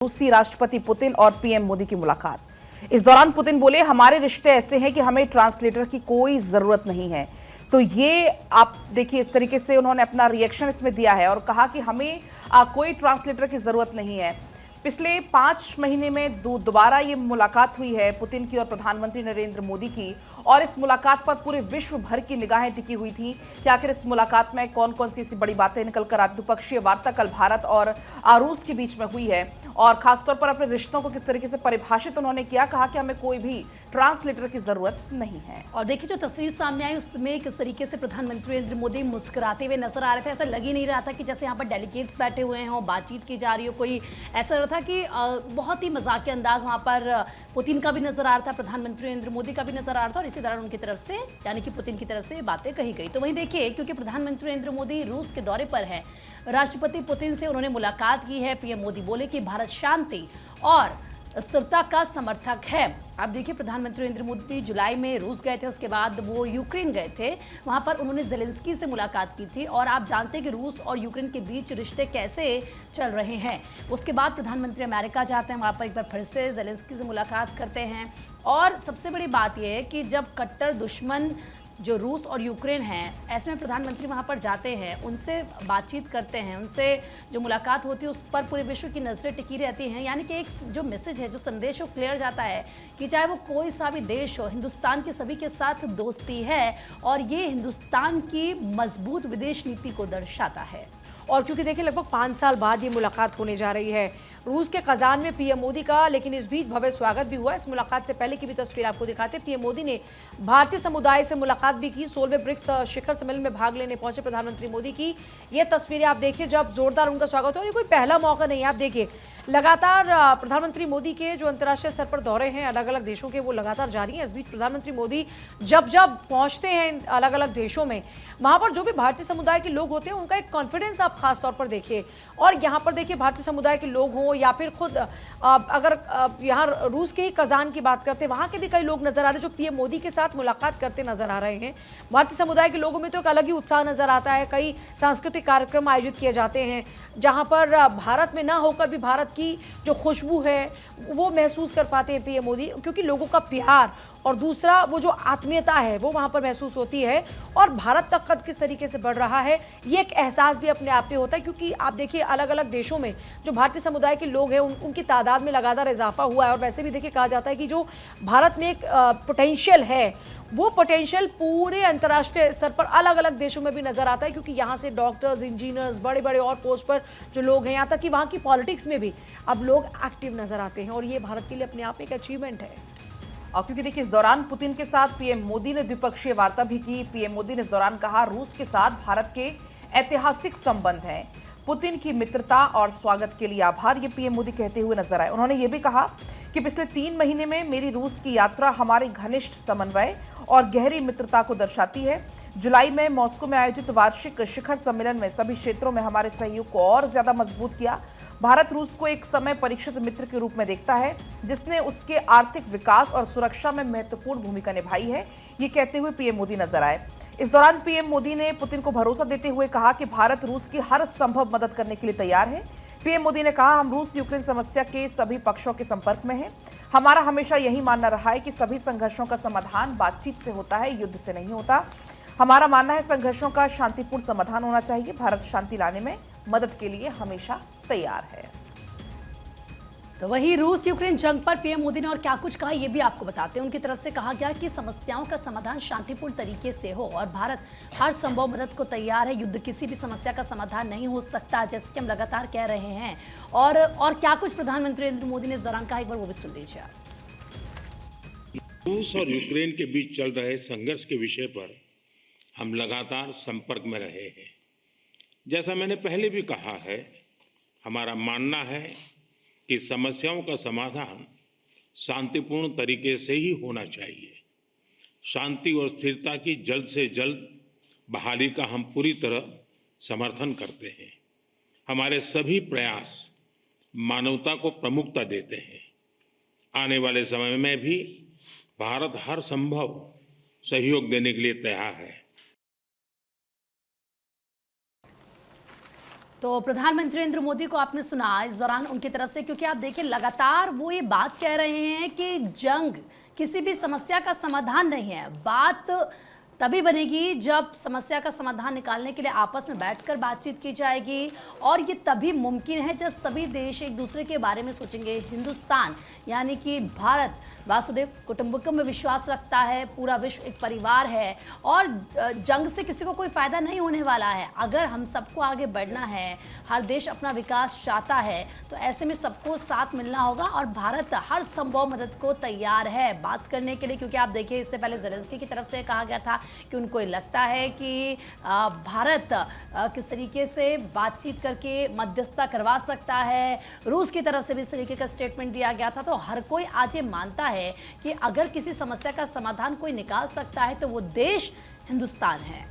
रूसी राष्ट्रपति पुतिन और पीएम मोदी की मुलाकात। इस दौरान पुतिन बोले, हमारे रिश्ते ऐसे हैं कि हमें ट्रांसलेटर की कोई जरूरत नहीं है। तो ये आप देखिए, इस तरीके से उन्होंने अपना रिएक्शन इसमें दिया है और कहा कि हमें कोई ट्रांसलेटर की जरूरत नहीं है। पिछले 5 महीने में दोबारा ये मुलाकात हुई है पुतिन की और प्रधानमंत्री नरेंद्र मोदी की, और इस मुलाकात पर पूरे विश्व भर की निगाहें टिकी हुई थी कि आखिर इस मुलाकात में कौन कौन सी ऐसी बड़ी बातें निकलकर आती। द्विपक्षीय वार्ता कल भारत और रूस के बीच में हुई है और खासतौर पर अपने रिश्तों को किस तरीके से परिभाषित उन्होंने किया, कहा कि हमें कोई भी ट्रांसलेटर की जरूरत नहीं है। और देखिए, जो तस्वीर सामने आई उसमें किस तरीके से प्रधानमंत्री नरेंद्र मोदी मुस्कुराते हुए नजर आ रहे थे। ऐसा लग ही नहीं रहा था कि जैसे यहाँ पर डेलीगेट्स बैठे हुए हैं, बातचीत की जा रही हो, कोई ऐसा रहा था कि बहुत ही मजाकिया अंदाज वहाँ पर पुतिन का भी नजर आ रहा था, प्रधानमंत्री नरेंद्र मोदी का भी नजर आ रहा था, और इसी दौरान उनकी तरफ से यानी कि पुतिन की तरफ से बातें कही गई। तो वहीं देखिए, क्योंकि प्रधानमंत्री नरेंद्र मोदी रूस के दौरे पर है, राष्ट्रपति पुतिन से उन्होंने मुलाकात की है। पीएम मोदी बोले कि भारत शांति और स्थिरता का समर्थक है। आप देखिए, प्रधानमंत्री नरेंद्र मोदी जुलाई में रूस गए थे, उसके बाद वो यूक्रेन गए थे, वहां पर उन्होंने ज़ेलेंस्की से मुलाकात की थी। और आप जानते हैं कि रूस और यूक्रेन के बीच रिश्ते कैसे चल रहे हैं। उसके बाद प्रधानमंत्री अमेरिका जाते हैं, वहां पर एक बार फिर से ज़ेलेंस्की से मुलाकात करते हैं। और सबसे बड़ी बात यह है कि जब कट्टर दुश्मन जो रूस और यूक्रेन हैं, ऐसे में प्रधानमंत्री वहां पर जाते हैं, उनसे बातचीत करते हैं, उनसे जो मुलाकात होती है उस पर पूरे विश्व की नजरें टिकी रहती हैं। यानी कि एक जो मैसेज है, जो संदेश हो क्लियर जाता है कि चाहे वो कोई सा भी देश हो, हिंदुस्तान के सभी के साथ दोस्ती है, और ये हिंदुस्तान की मजबूत विदेश नीति को दर्शाता है। और क्योंकि देखिए, लगभग 5 साल बाद ये मुलाकात होने जा रही है रूस के कजान में पीएम मोदी का, लेकिन इस बीच भव्य स्वागत भी हुआ। इस मुलाकात से पहले की भी तस्वीर आपको दिखाते। पीएम मोदी ने भारतीय समुदाय से मुलाकात भी की। 16वें ब्रिक्स शिखर सम्मेलन में भाग लेने पहुंचे प्रधानमंत्री मोदी की ये तस्वीरें आप देखिए, जब जोरदार उनका स्वागत हो। ये कोई पहला मौका नहीं है। आप देखिए, लगातार प्रधानमंत्री मोदी के जो अंतर्राष्ट्रीय स्तर पर दौरे हैं अलग अलग देशों के, वो लगातार जारी हैं। इस बीच प्रधानमंत्री मोदी जब जब पहुंचते हैं अलग अलग देशों में, वहां पर जो भी भारतीय समुदाय के लोग होते हैं उनका एक कॉन्फिडेंस आप खास तौर पर देखिए। और यहाँ पर देखिए, भारतीय समुदाय के लोग हों या फिर खुद अगर यहाँ रूस के ही कजान की बात करते हैं, वहाँ के भी कई लोग नजर आ रहे हैं जो पीएम मोदी के साथ मुलाकात करते नजर आ रहे हैं। भारतीय समुदाय के लोगों में तो एक अलग ही उत्साह नजर आता है। कई सांस्कृतिक कार्यक्रम आयोजित किए जाते हैं जहाँ पर भारत में ना होकर भी भारत की जो खुशबू है वो महसूस कर पाते हैं पीएम मोदी, क्योंकि लोगों का प्यार और दूसरा वो जो आत्मीयता है वो वहाँ पर महसूस होती है। और भारत का कद किस तरीके से बढ़ रहा है, ये एक एहसास भी अपने आप में होता है। क्योंकि आप देखिए, अलग अलग देशों में जो भारतीय समुदाय के लोग हैं उनकी तादाद में लगातार इजाफा हुआ है। और वैसे भी देखिए, कहा जाता है कि जो भारत में एक पोटेंशियल है, वो पोटेंशियल पूरे अंतर्राष्ट्रीय स्तर पर अलग अलग देशों में भी नजर आता है। क्योंकि यहाँ से डॉक्टर्स, इंजीनियर्स, बड़े बड़े और पोस्ट पर जो लोग हैं, यहाँ तक कि वहाँ की पॉलिटिक्स में भी अब लोग एक्टिव नजर आते हैं। और ये भारत के लिए अपने आप में एक अचीवमेंट है। और क्योंकि देखिए, इस दौरान पुतिन के साथ पीएम मोदी ने द्विपक्षीय वार्ता भी की। पीएम मोदी ने इस दौरान कहा, रूस के साथ भारत के ऐतिहासिक संबंध हैं, पुतिन की मित्रता और स्वागत के लिए आभार, ये पीएम मोदी कहते हुए नजर आए। उन्होंने ये भी कहा कि पिछले 3 महीने में मेरी रूस की यात्रा हमारे घनिष्ठ समन्वय और गहरी मित्रता को दर्शाती है। जुलाई में मॉस्को में आयोजित वार्षिक शिखर सम्मेलन में सभी क्षेत्रों में हमारे सहयोग को और ज्यादा मजबूत किया। भारत रूस को एक समय परीक्षित मित्र के रूप में देखता है, जिसने उसके आर्थिक विकास और सुरक्षा में महत्वपूर्ण भूमिका निभाई है, ये कहते हुए पीएम मोदी नजर आए। इस दौरान पीएम मोदी ने पुतिन को भरोसा देते हुए कहा कि भारत रूस की हर संभव मदद करने के लिए तैयार है। पीएम मोदी ने कहा, हम रूस यूक्रेन समस्या के सभी पक्षों के संपर्क में हैं। हमारा हमेशा यही मानना रहा है कि सभी संघर्षों का समाधान बातचीत से होता है, युद्ध से नहीं होता। हमारा मानना है संघर्षों का शांतिपूर्ण समाधान होना चाहिए। भारत शांति लाने में मदद के लिए हमेशा तैयार है। तो वही रूस यूक्रेन जंग पर पीएम मोदी ने और क्या कुछ कहा, ये भी आपको बताते हैं। उनकी तरफ से कहा गया कि समस्याओं का समाधान शांतिपूर्ण तरीके से हो और भारत हर संभव मदद को तैयार है। युद्ध किसी भी समस्या का समाधान नहीं हो सकता, जैसे कि हम लगातार कह रहे हैं। और क्या कुछ प्रधानमंत्री नरेंद्र मोदी ने इस दौरान कहा, एक बार वो भी सुन लीजिए आप। रूस और यूक्रेन के बीच चल रहे संघर्ष के विषय पर हम लगातार संपर्क में रहे हैं। जैसा मैंने पहले भी कहा है, हमारा मानना है कि समस्याओं का समाधान शांतिपूर्ण तरीके से ही होना चाहिए। शांति और स्थिरता की जल्द से जल्द बहाली का हम पूरी तरह समर्थन करते हैं। हमारे सभी प्रयास मानवता को प्रमुखता देते हैं। आने वाले समय में भी भारत हर संभव सहयोग देने के लिए तैयार है। तो प्रधानमंत्री नरेंद्र मोदी को आपने सुना इस दौरान उनकी तरफ से, क्योंकि आप देखिए लगातार वो ये बात कह रहे हैं कि जंग किसी भी समस्या का समाधान नहीं है। बात तभी बनेगी जब समस्या का समाधान निकालने के लिए आपस में बैठकर बातचीत की जाएगी, और ये तभी मुमकिन है जब सभी देश एक दूसरे के बारे में सोचेंगे। हिंदुस्तान यानी कि भारत वासुदेव कुटुंबकम में विश्वास रखता है, पूरा विश्व एक परिवार है और जंग से किसी को कोई फायदा नहीं होने वाला है। अगर हम सबको आगे बढ़ना है, हर देश अपना विकास चाहता है, तो ऐसे में सबको साथ मिलना होगा और भारत हर संभव मदद को तैयार है बात करने के लिए। क्योंकि आप देखिए इससे पहले ज़ेलेंस्की की तरफ से कहा गया था कि उनको लगता है कि भारत किस तरीके से बातचीत करके मध्यस्थता करवा सकता है। रूस की तरफ से भी इस तरीके का स्टेटमेंट दिया गया था। तो हर कोई आज ये मानता है कि अगर किसी समस्या का समाधान कोई निकाल सकता है तो वो देश हिंदुस्तान है।